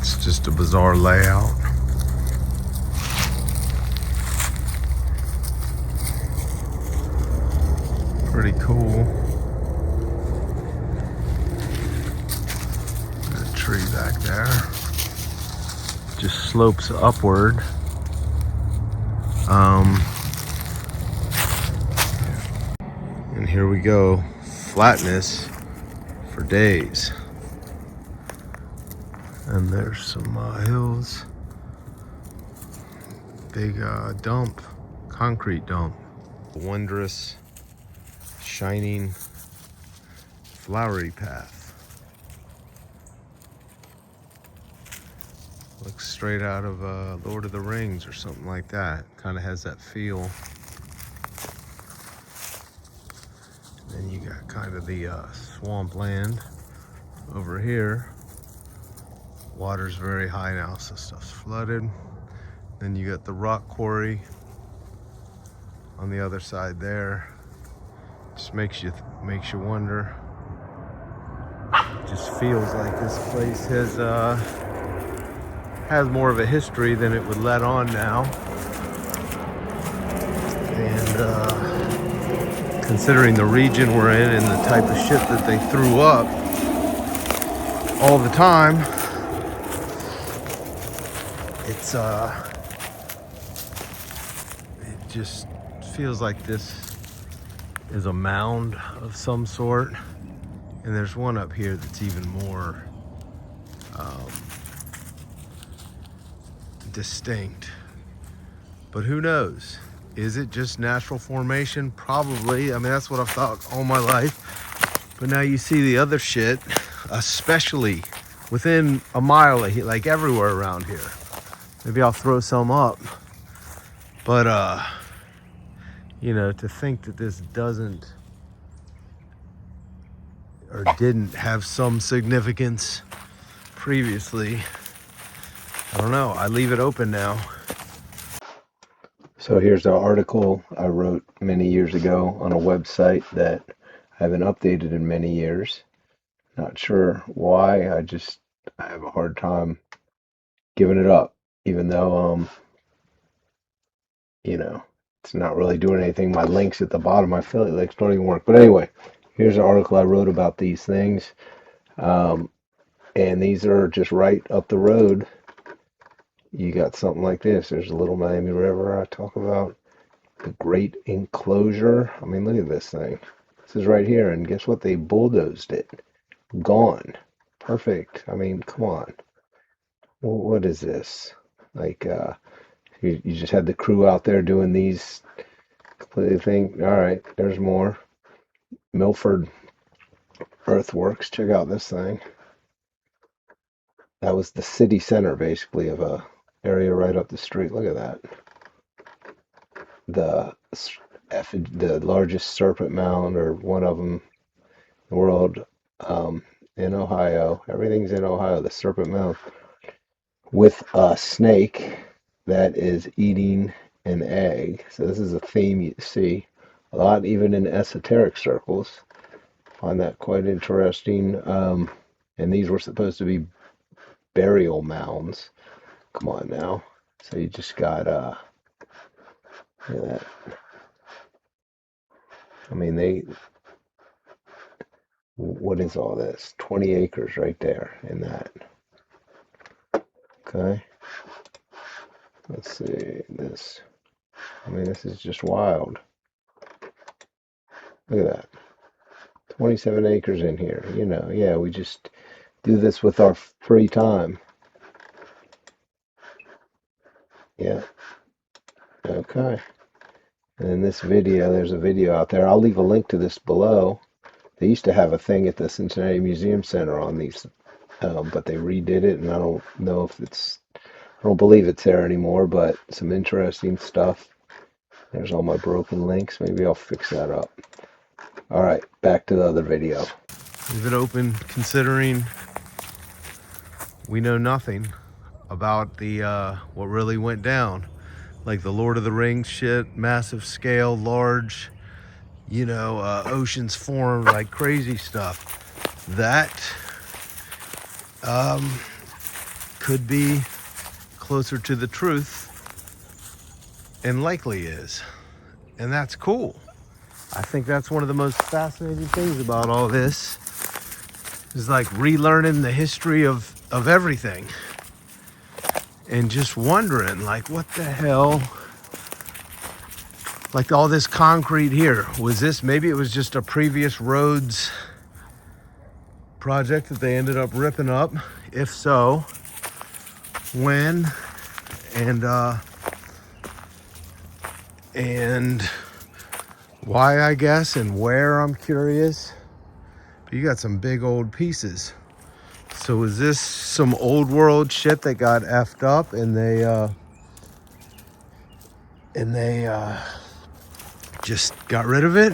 It's just a bizarre layout. Pretty cool. Got a tree back there. Just slopes upward. And here we go. Flatness for days. And there's some hills. Big dump, concrete dump. Wondrous, shining, flowery path. Looks straight out of Lord of the Rings or something like that. Kind of has that feel. Then you got kind of the swamp land over here. Water's very high now, so stuff's flooded. Then you got the rock quarry on the other side there. Just makes you wonder. Just feels like this place has more of a history than it would let on now. And considering the region we're in and the type of shit that they threw up all the time, it's it just feels like this is a mound of some sort. And there's one up here that's even more distinct. But who knows? Is it just natural formation? Probably. I mean, that's what I've thought all my life. But now you see the other shit, especially within a mile of here, like everywhere around here. Maybe I'll throw some up. But, you know, to think that this doesn't or didn't have some significance previously, I don't know. I leave it open now. So here's an article I wrote many years ago on a website that I haven't updated in many years. Not sure why. I have a hard time giving it up, even though, you know, it's not really doing anything. My links at the bottom, my affiliate links don't even work. But anyway, here's an article I wrote about these things. And these are just right up the road. You got something like this. There's a Little Miami River I talk about. The Great Enclosure. I mean, look at this thing. This is right here. And guess what? They bulldozed it. Gone. Perfect. I mean, come on. Well, what is this? Like, you just had the crew out there doing these completely thing. All right, there's more. Milford Earthworks. Check out this thing. That was the city center, basically, of a area right up the street. Look at that. The largest serpent mound, or one of them in the world, in Ohio. Everything's in Ohio. The serpent mound with a snake that is eating an egg. So this is a theme you see a lot, even in esoteric circles. Find that quite interesting. And these were supposed to be burial mounds. Come on now. So you just got look at that. I mean, what is all this? 20 acres right there in that. Okay. Let's see this. I mean, this is just wild. Look at that. 27 acres in here. You know, yeah, we just do this with our free time. Yeah. Okay. And in this video, there's a video out there. I'll leave a link to this below. They used to have a thing at the Cincinnati Museum Center on these, but they redid it, and I don't know if I don't believe it's there anymore, but some interesting stuff. There's all my broken links. Maybe I'll fix that up. All right, back to the other video. Leave it open, considering we know nothing about the what really went down. Like the Lord of the Rings shit, massive scale, large, you know, oceans formed, like crazy stuff. That could be closer to the truth and likely is. And that's cool. I think that's one of the most fascinating things about all this is like relearning the history of everything and just wondering like what the hell, like all this concrete here, was this, maybe it was just a previous roads project that they ended up ripping up? If so, when and why, I guess, and where, I'm curious. But you got some big old pieces. So is this some old world shit that got effed up and they just got rid of it?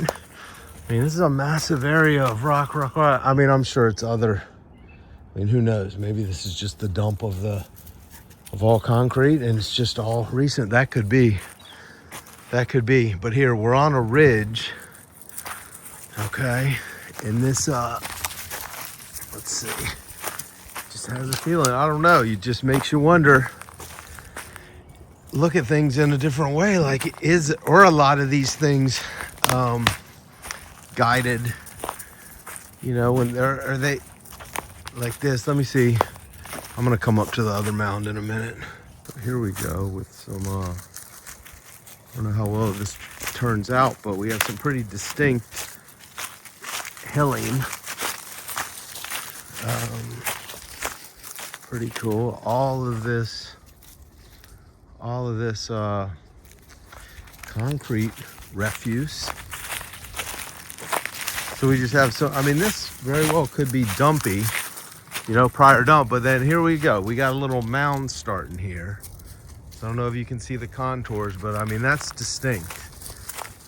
I mean, this is a massive area of rock. I mean, I'm sure it's other, I mean, who knows? Maybe this is just the dump of all concrete and it's just all recent. That could be. That could be. But here, we're on a ridge. Okay. And this, let's see. Just has a feeling. I don't know. It just makes you wonder. Look at things in a different way. Like, or a lot of these things guided, you know, when are they like this? Let me see. I'm gonna come up to the other mound in a minute. Here we go with some I don't know how well this turns out, but we have some pretty distinct hilling. Pretty cool. All of this concrete refuse. So we just have I mean, this very well could be dumpy, you know, prior dump, but then here we go. We got a little mound starting here. So I don't know if you can see the contours, but I mean, that's distinct.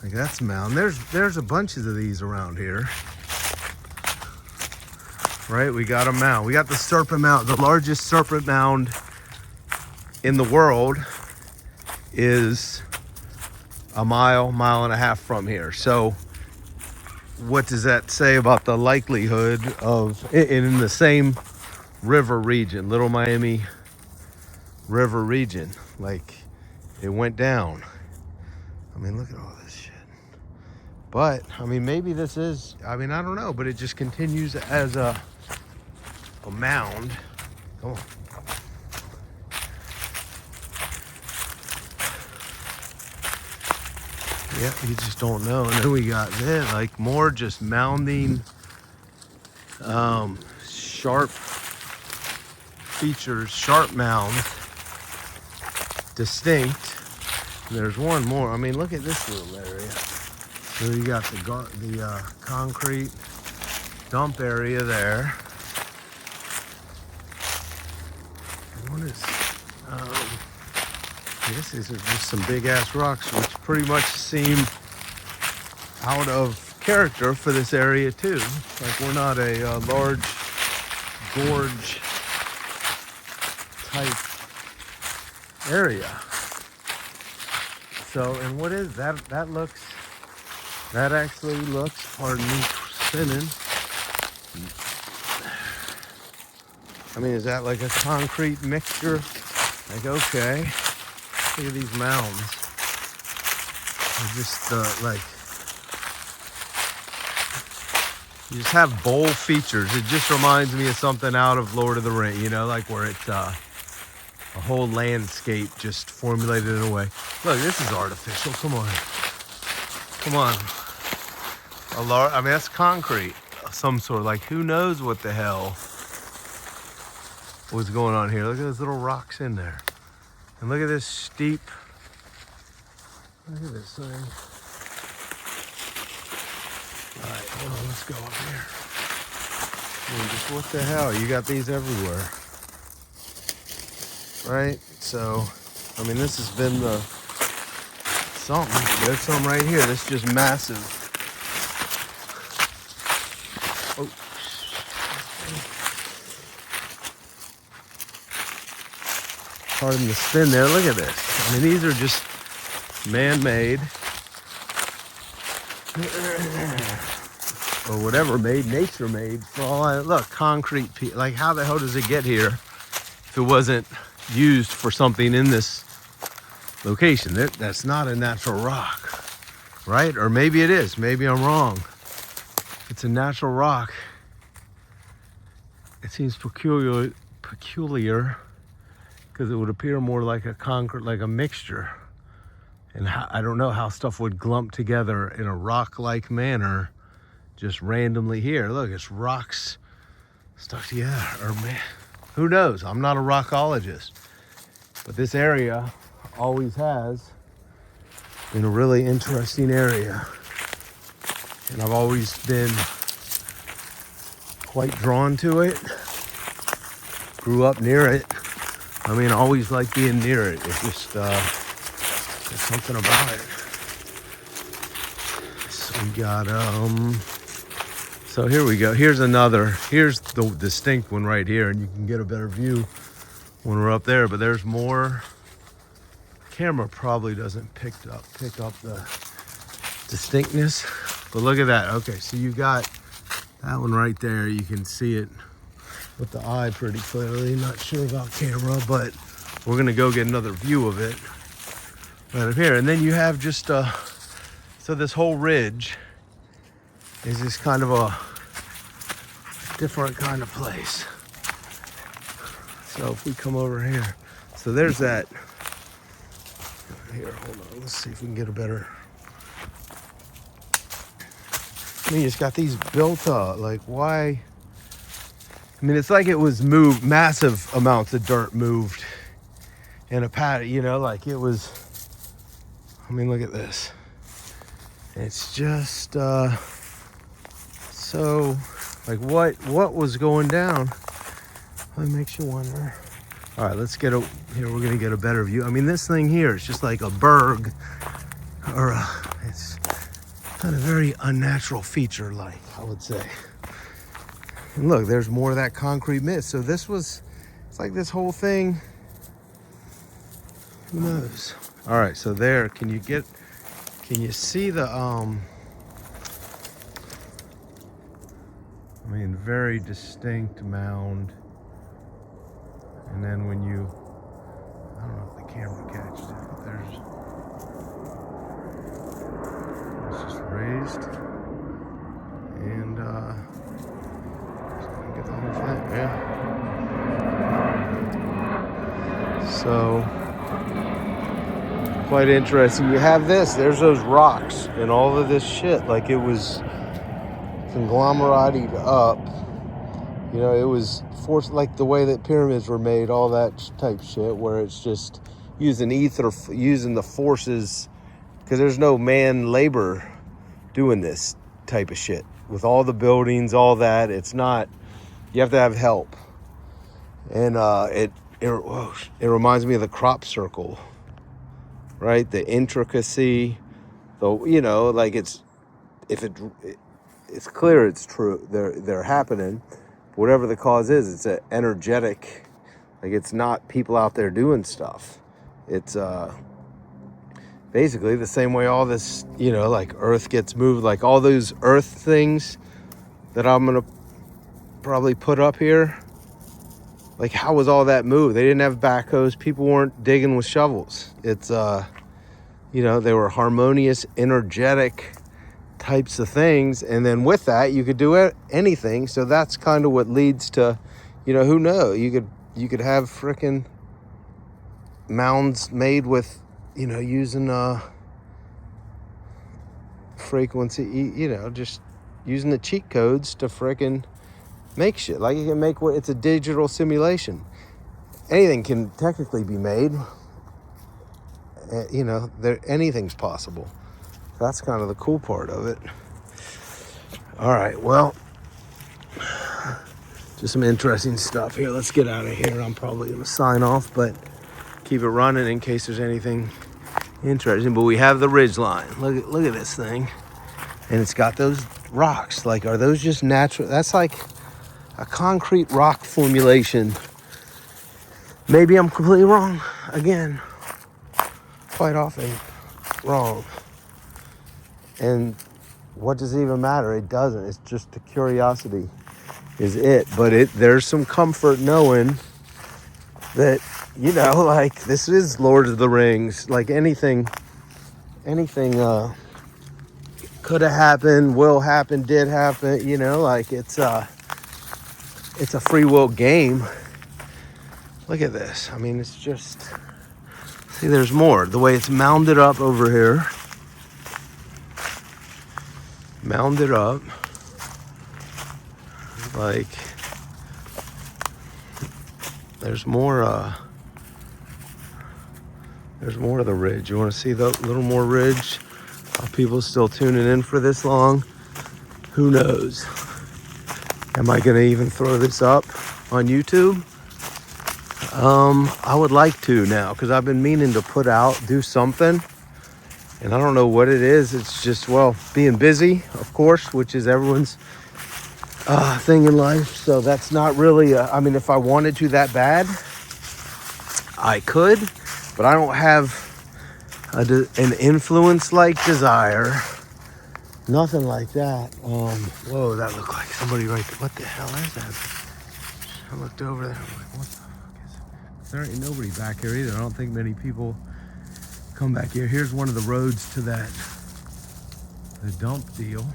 Like, that's mound. There's a bunches of these around here. Right, we got a mound. We got the serpent mound. The largest serpent mound in the world is a mile and a half from here. So what does that say about the likelihood of, in the same river region, Little Miami River region, like it went down. I mean, look at all this shit. But I mean, maybe this is, I mean, I don't know, but it just continues as a mound. Come on. Yeah, you just don't know. And then we got this, like more just mounding, sharp features, sharp mound, distinct. And there's one more. I mean, look at this little area. So you got the concrete dump area there. What is, this is just some big ass rocks, which pretty much seem out of character for this area too. Like, we're not a large gorge type area. So, and what is that? That actually looks, pardon me spinning. I mean, is that like a concrete mixture? Like, okay. Look at these mounds. They're just like, you just have bowl features. It just reminds me of something out of Lord of the Rings, you know, like where it's a whole landscape just formulated in a way. Look, this is artificial. Come on. Come on. I mean, that's concrete. Some sort of, like, who knows what the hell was going on here. Look at those little rocks in there. And look at this steep, look at this thing. All right, hold on, let's go up here. I mean, just what the hell? You got these everywhere. Right? So, I mean, this has been the something. There's some right here. This is just massive. Oh. Pardon the spin there. Look at this. I mean, these are just man-made. Or whatever made, nature made. For all look, concrete. Like, how the hell does it get here if it wasn't used for something in this location. That's not a natural rock, right? Or maybe it is. Maybe I'm wrong. It's a natural rock. It seems peculiar because it would appear more like a concrete, like a mixture. And I don't know how stuff would glump together in a rock-like manner just randomly here. Look, it's rocks stuck together. Or man, who knows? I'm not a rockologist. But this area always has been a really interesting area. And I've always been quite drawn to it. Grew up near it. I mean, I always like being near it. It's just, there's something about it. So we got, so here we go. Here's the distinct one right here, and you can get a better view when we're up there, but there's more. Camera probably doesn't pick up the distinctness, but look at that. Okay, so you got that one right there. You can see it with the eye pretty clearly. Not sure about camera, but we're gonna go get another view of it right up here. And then you have just so this whole ridge is just kind of a different kind of place. So if we come over here, so there's that. Here, hold on. Let's see if we can get a better. I mean, it's got these built up. Like, why? I mean, it's like it was moved, massive amounts of dirt moved in a pad, you know, like it was. I mean, look at this. It's just so, like, what was going down? It makes you wonder. All right, let's get here. We're gonna get a better view. I mean, this thing here is just like a berg, or it's kind of very unnatural feature, like I would say. And look, there's more of that concrete mist. So this was, it's like this whole thing. Who knows? All right, so there, can you see the I mean, very distinct mound. And then when you, I don't know if the camera catches it, but it's just raised. And just get the whole thing, yeah. So, quite interesting. You have this, there's those rocks and all of this shit. Like, it was conglomerated up. You know, it was forced, like the way that pyramids were made, all that type shit, where it's just using ether, using the forces, because there's no man labor doing this type of shit. With all the buildings, all that, it's not, you have to have help. And it reminds me of the crop circle, right? The intricacy, you know, like it's clear it's true, they're happening. Whatever the cause is, it's an energetic, like it's not people out there doing stuff. It's basically the same way all this, you know, like earth gets moved, like all those earth things that I'm gonna probably put up here. Like, how was all that moved? They didn't have backhoes. People weren't digging with shovels. It's, you know, they were harmonious, energetic types of things, and then with that you could do anything. So that's kind of what leads to, you know, who knows, you could have frickin' mounds made with, you know, using frequency, you know, just using the cheat codes to frickin' make shit. Like, you can make what, it's a digital simulation. Anything can technically be made, you know, anything's possible. That's kind of the cool part of it. All right, well, just some interesting stuff here. Let's get out of here. I'm probably gonna sign off, but keep it running in case there's anything interesting. But we have the ridge line. Look at this thing. And it's got those rocks. Like, are those just natural? That's like a concrete rock formulation. Maybe I'm completely wrong. Again, quite often wrong. And what does it even matter? It doesn't. It's just the curiosity is it. But there's some comfort knowing that, you know, like this is Lord of the Rings. Like anything could have happened, will happen, did happen, you know, like it's a free will game. Look at this. I mean, it's just, see, there's more. The way it's mounded up over here. Mounded up. Like, there's more of the ridge. You want to see the little more ridge? Are people still tuning in for this long? Who knows? Am I gonna even throw this up on YouTube? I would like to now, because I've been meaning to do something, and I don't know what it is. It's just, well, being busy, of course, which is everyone's thing in life. So that's not really I mean, if I wanted to that bad, I could, but I don't have an influence-like desire. Nothing like that. Whoa, that looked like somebody right there. What the hell is that? I looked over there. I'm like, what the fuck is it? There ain't nobody back here either. I don't think many people come back here. Here's one of the roads to the dump deal.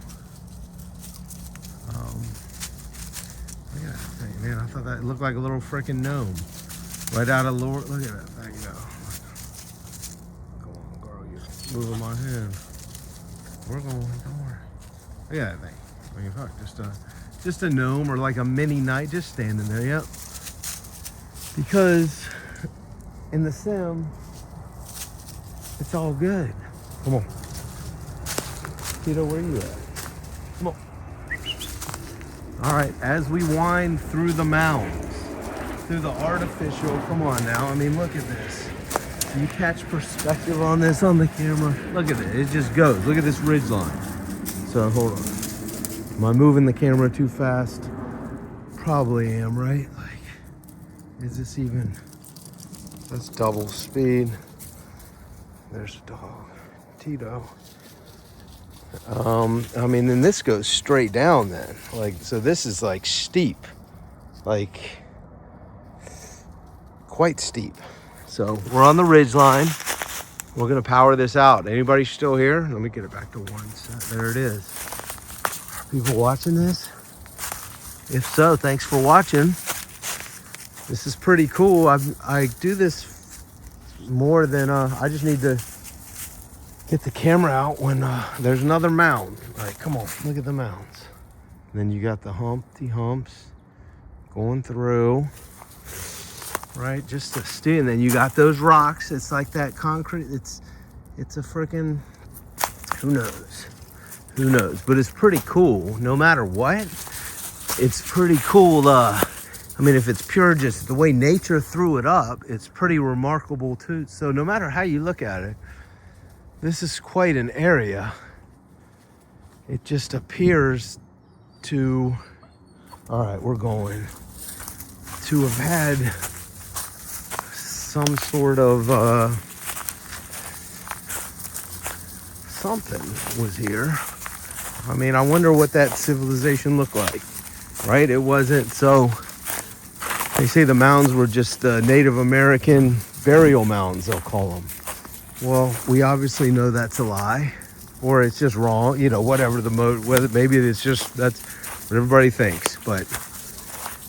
Look at that thing, man. I thought that looked like a little freaking gnome. Right out of Lord. Look at that thing, go. Come on, girl. You're moving my hand. We're going, don't worry. Look at that thing. I mean, fuck, just a gnome or like a mini knight just standing there, yep. Because in the sim, it's all good. Come on. Tito, where you at? Come on. All right, as we wind through the mounds, through the artificial, come on now. I mean, look at this. You catch perspective on this on the camera. Look at it. It just goes. Look at this ridge line. So hold on. Am I moving the camera too fast? Probably am, right? Like, is this even? That's double speed. There's a dog. Tito. I mean, then this goes straight down then. Like, so this is like steep. Like, quite steep. So we're on the ridge line. We're gonna power this out. Anybody still here? Let me get it back to one. There it is. Are people watching this? If so, thanks for watching. This is pretty cool. I do this more than I just need to get the camera out when there's another mound. Like, come on, look at the mounds. And then you got the Humpty Humps going through. Right, just to steer, and then you got those rocks. It's like that concrete. It's a freaking, who knows, but it's pretty cool. No matter what, it's pretty cool. I mean, if it's pure just the way nature threw it up, it's pretty remarkable too. So no matter how you look at it, this is quite an area. It just appears to, all right, we're going to have had some sort of something was here. I mean, I wonder what that civilization looked like, right? It wasn't so, they say the mounds were just Native American burial mounds, they'll call them. Well, we obviously know that's a lie, or it's just wrong, you know, whatever the mode, whether maybe it's just, that's what everybody thinks, but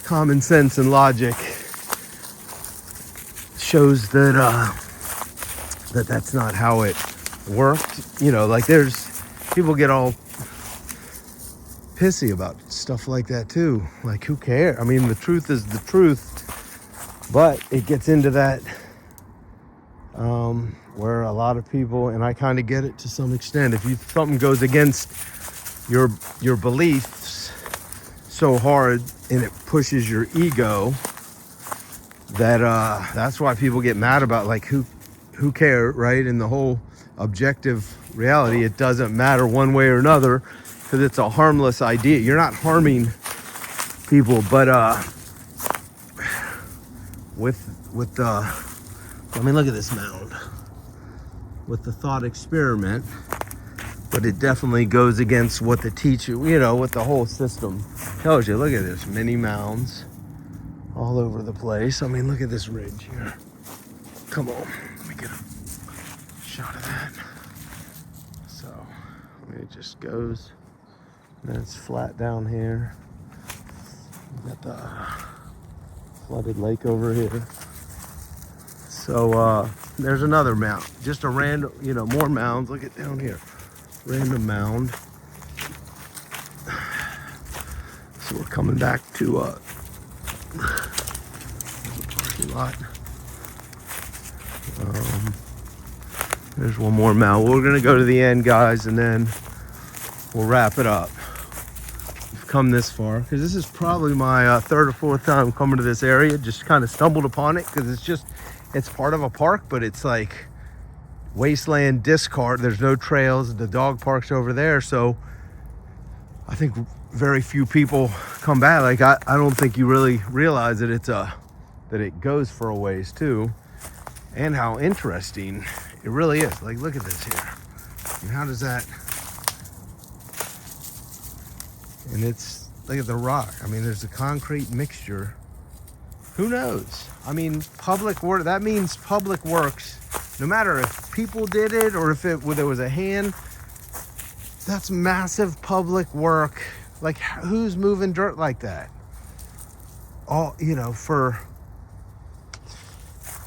common sense and logic shows that that's not how it worked. You know, like there's people get all pissy about stuff like that too. Like, who cares? I mean, the truth is the truth, but it gets into that where a lot of people, and I kind of get it to some extent, if something goes against your beliefs so hard and it pushes your ego, that's why people get mad about, like, who care, right? In the whole objective reality, it doesn't matter one way or another, because it's a harmless idea. You're not harming people, but with the, I mean, look at this mound with the thought experiment, but it definitely goes against what the teacher, you know, what the whole system tells you. Look at this, mini mounds all over the place. I mean, look at this ridge here. Come on, let me get a shot of that. So, I mean, it just goes, and it's flat down here. We got the flooded lake over here. So, there's another mound. Just a random, you know, more mounds. Look at down here. Random mound. So we're coming back to the parking lot. There's one more mound. We're gonna go to the end, guys, and then we'll wrap it up. We've come this far because this is probably my third or fourth time coming to this area. Just kind of stumbled upon it because it's part of a park, but it's like wasteland discard. There's no trails. The dog park's over there, so I think very few people come back. Like I don't think you really realize that that it goes for a ways too, and how interesting it really is. Like, look at this here. And how does that? And it's, look at the rock. I mean, there's a concrete mixture. Who knows? I mean, public work. That means public works. No matter if people did it or if there was a hand. That's massive public work. Like, who's moving dirt like that? All, you know, for,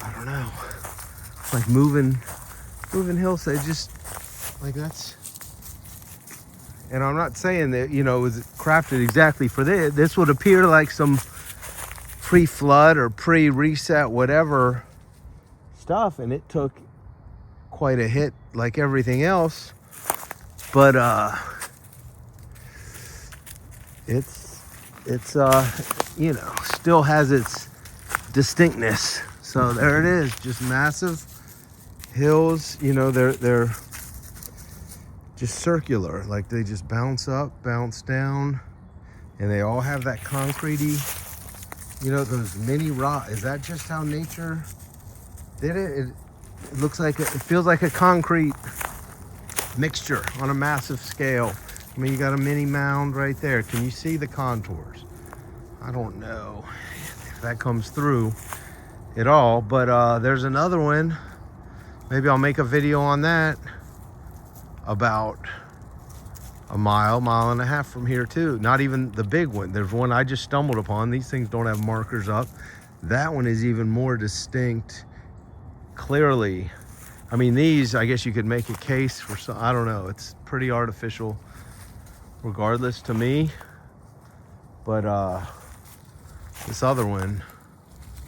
I don't know, like moving hillside, just like that's, and I'm not saying that, you know, it was crafted exactly for this. This would appear like some pre-flood or pre-reset, whatever stuff, and it took quite a hit like everything else. But it's you know, still has its distinctness. So there it is, just massive hills. You know, they're just circular, like they just bounce up, bounce down, and they all have that concretey, you know, those mini rock. Is that just how nature did it? It looks like it feels like a concrete mixture on a massive scale. I mean, you got a mini mound right there. Can you see the contours? I don't know if that comes through at all, but there's another one. Maybe I'll make a video on that about a mile and a half from here too. Not even the big one. There's one I just stumbled upon. These things don't have markers up. That one is even more distinct, clearly. I mean, these, I guess you could make a case for some, I don't know. It's pretty artificial regardless to me. But this other one,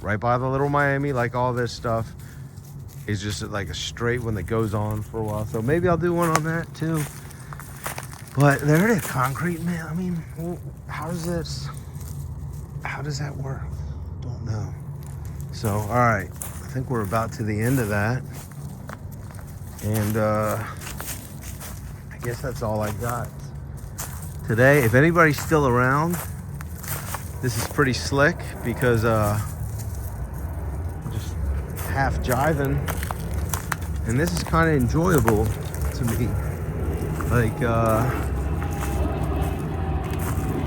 right by the Little Miami, like all this stuff, is just like a straight one that goes on for a while. So maybe I'll do one on that too. But there it is, concrete, man. I mean, how does that work? Don't know. So, all right, I think we're about to the end of that. And I guess that's all I got today. If anybody's still around, this is pretty slick because I'm just half jiving, and this is kind of enjoyable to me. Like, I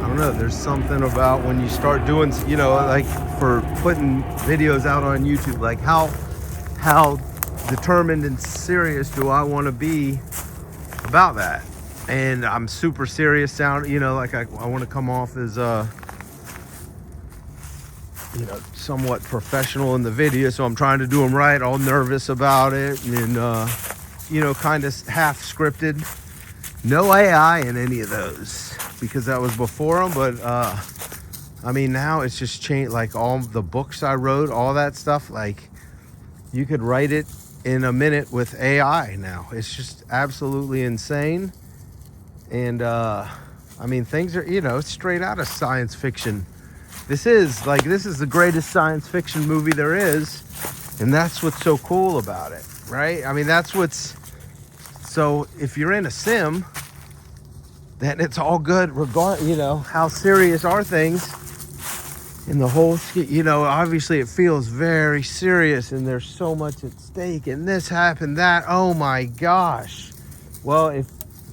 don't know, there's something about when you start doing, you know, like for putting videos out on YouTube, like how determined and serious do I want to be about that? And I'm super serious you know, like I want to come off as you know, somewhat professional in the video, so I'm trying to do them right, all nervous about it, and you know, kind of half scripted. No AI in any of those because that was before them, but I mean, now it's just changed. Like all the books I wrote, all that stuff, like you could write it in a minute with AI now. It's just absolutely insane. And I mean, things are, you know, straight out of science fiction. This is the greatest science fiction movie there is, and that's what's so cool about it, right? I mean, that's what's, so if you're in a sim, then it's all good, you know, how serious are things in the whole, you know, obviously it feels very serious and there's so much at stake and this happened, that, oh my gosh. Well, if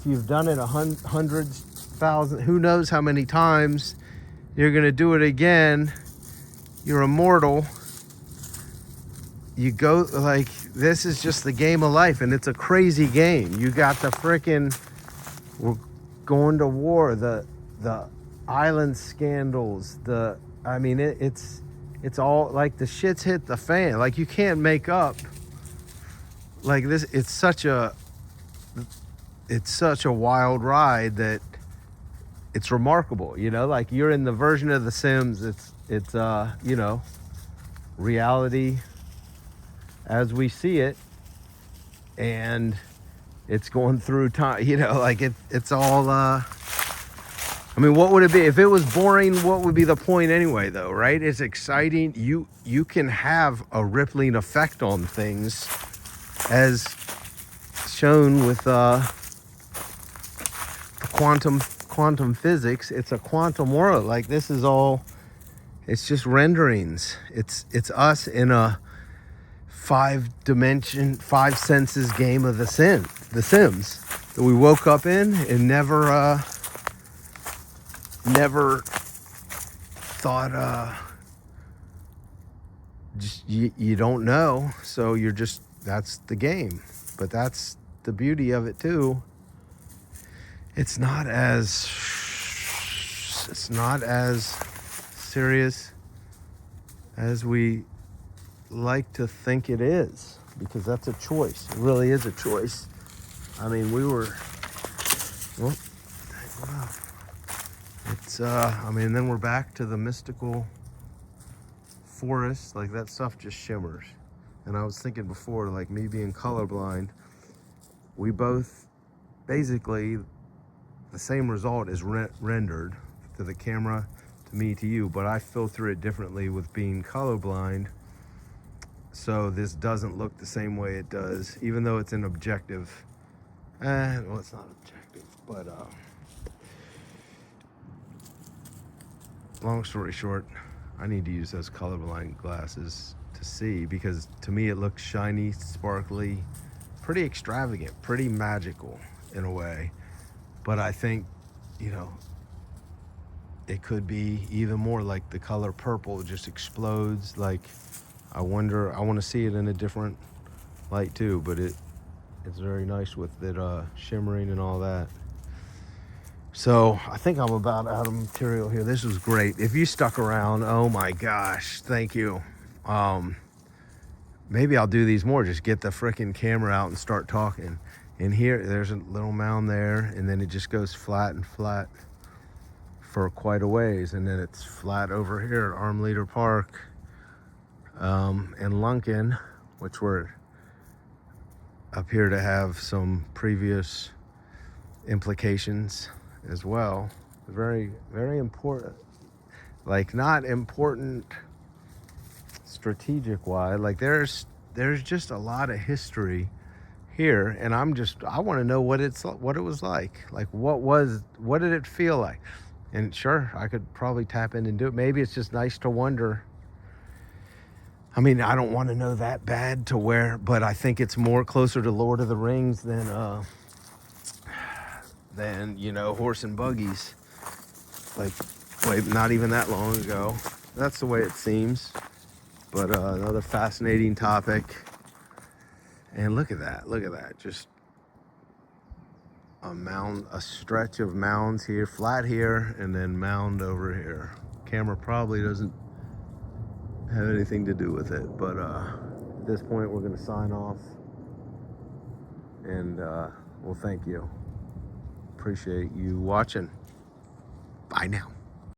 you've done it hundreds, thousands, who knows how many times, you're gonna do it again, you're immortal. You go, like, this is just the game of life, and it's a crazy game. You got the frickin', we're going to war, the island scandals, I mean, it's all, like, the shit's hit the fan. Like, you can't make up, like, this. It's such a wild ride that it's remarkable, you know? Like, you're in the version of The Sims. It's you know, reality as we see it, and it's going through time, you know, like it's all I mean, what would it be if it was boring? What would be the point anyway, though, right? It's exciting. You can have a rippling effect on things, as shown with quantum physics. It's a quantum world. Like, this is all, it's just renderings. It's us in a 5-dimension, 5 senses game of The Sims that we woke up in and never thought, just, you don't know, so you're just, that's the game. But that's the beauty of it too. It's not as serious as we like to think it is, because that's a choice. It really is a choice. I mean, we were, well, it's I mean, then we're back to the mystical forest. Like, that stuff just shimmers. And I was thinking before, like, me being colorblind, we both basically, the same result is rendered to the camera, to me, to you, but I filter it differently with being colorblind. So this doesn't look the same way it does, even though it's an objective. Well, it's not objective, but long story short, I need to use those colorblind glasses to see, because to me it looks shiny, sparkly, pretty extravagant, pretty magical in a way. But I think, you know, it could be even more, like the color purple just explodes. Like, I wonder, I want to see it in a different light too, but it's very nice with it shimmering and all that. So I think I'm about out of material here. This was great. If you stuck around, oh my gosh, thank you. Maybe I'll do these more, just get the frickin' camera out and start talking. And here, there's a little mound there, and then it just goes flat and flat for quite a ways, and then it's flat over here at Armleder Park and Lunken, which were appear to have some previous implications as well. Very, very important. Like, not important strategic wise. Like, there's just a lot of history here, and I want to know what it was like. Like, what did it feel like? And sure, I could probably tap in and do it. Maybe it's just nice to wonder. I mean, I don't want to know that bad to where, but I think it's more closer to Lord of the Rings than you know, horse and buggies. Like, wait, not even that long ago. That's the way it seems. But another fascinating topic. And look at that, just a stretch of mounds here, flat here, and then mound over here. Camera probably doesn't have anything to do with it, but at this point we're going to sign off, and well, thank you. Appreciate you watching. Bye now.